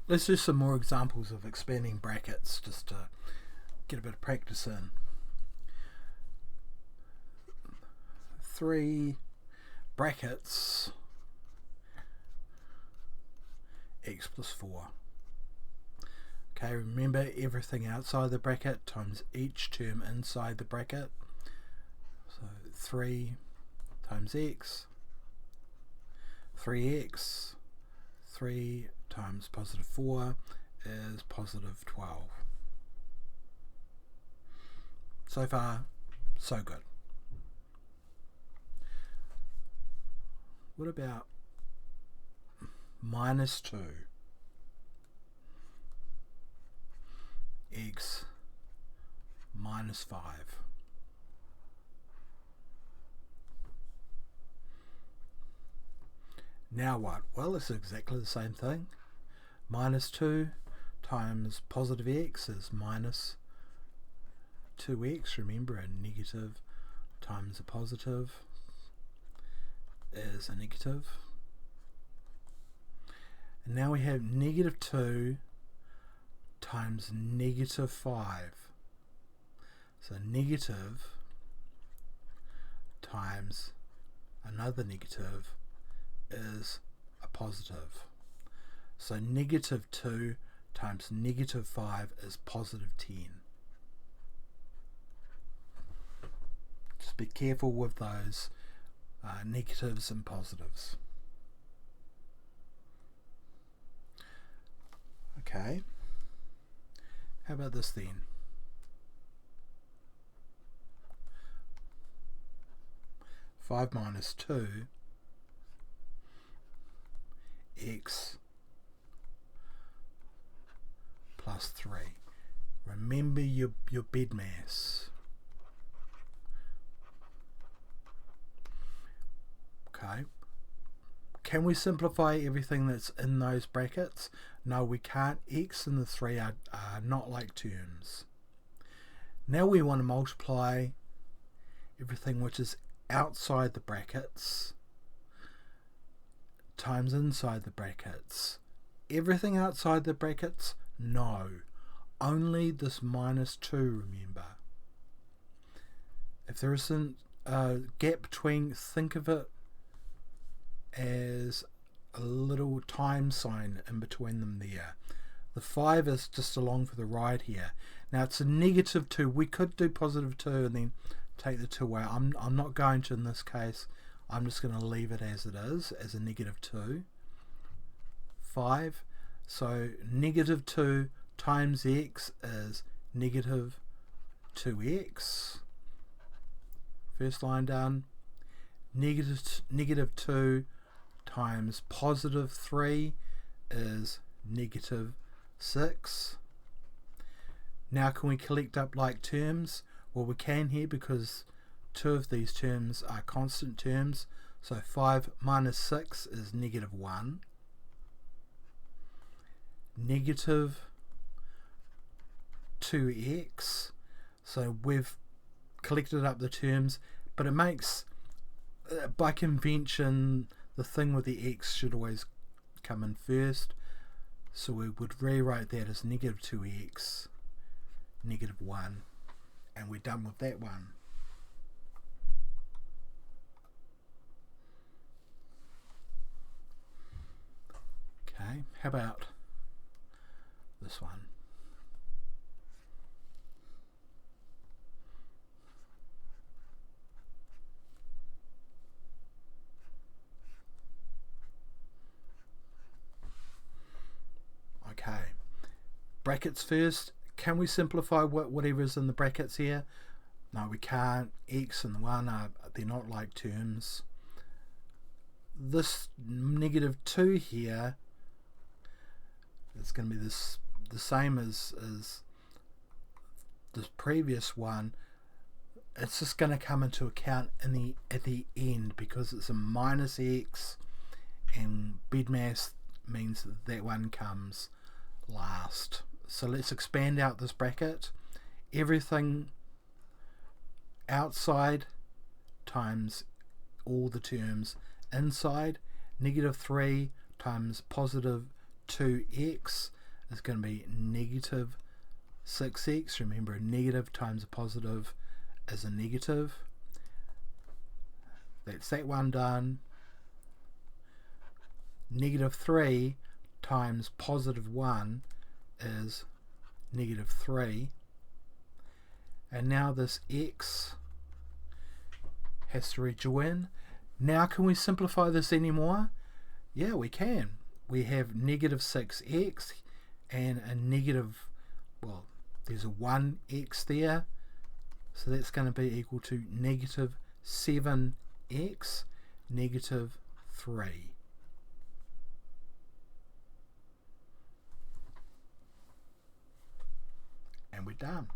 Let's do some more examples of expanding brackets just to get a bit of practice in. 3 brackets x plus 4. Okay, remember everything outside the bracket times each term inside the bracket. So 3 times x, 3x, 3 times positive 4 is positive 12. So far, so good. What about minus 2 x minus 5? Now what? Well, it's exactly the same thing. Minus 2 times positive x is minus 2x. Remember, a negative times a positive is a negative. And now we have negative 2 times negative 5. So negative times another negative is a positive. So negative 2 times negative 5 is positive 10. Just be careful with those negatives and positives. Okay, how about this then? Five minus 2 x plus 3. Remember your bed mass. Okay. Can we simplify everything that's in those brackets? No, we can't. X and the 3 are not like terms. Now we want to multiply everything which is outside the brackets times inside the brackets. Everything outside the brackets? No. Only this minus 2, remember. If there isn't a gap between, think of it as a little time sign in between them there. The 5 is just along for the ride here. Now it's a negative 2. We could do positive 2 and then take the 2 away. I'm not going to in this case. I'm just going to leave it as it is, as a negative 2. 5. So negative 2 times x is negative 2x. First line done. Negative 2 times positive 3 is negative 6. Now can we collect up like terms? Well, we can here because 2 of these terms are constant terms. So 5 minus 6 is negative 1. Negative 2x. So we've collected up the terms, but it makes, by convention, the thing with the x should always come in first. So we would rewrite that as negative 2x, negative 1, and we're done with that one. Okay, how about this one? Okay, brackets first. Can we simplify whatever's in the brackets here? No, we can't. X and 1 they're not like terms. This negative 2 here is going to be the same as this previous one. It's just going to come into account at the end because it's a minus x, and bed mass means that one comes last. So let's expand out this bracket. Everything outside times all the terms inside. Negative 3 times positive 2x is going to be negative 6x. Remember, a negative times a positive is a negative. That's that one done. Negative 3 times positive 1 is negative 3. And now this x has to rejoin. Now can we simplify this anymore? Yeah, we can. We have negative 6x and a negative, well, there's a 1x there. So that's going to be equal to negative 7x, negative 3. And we're done.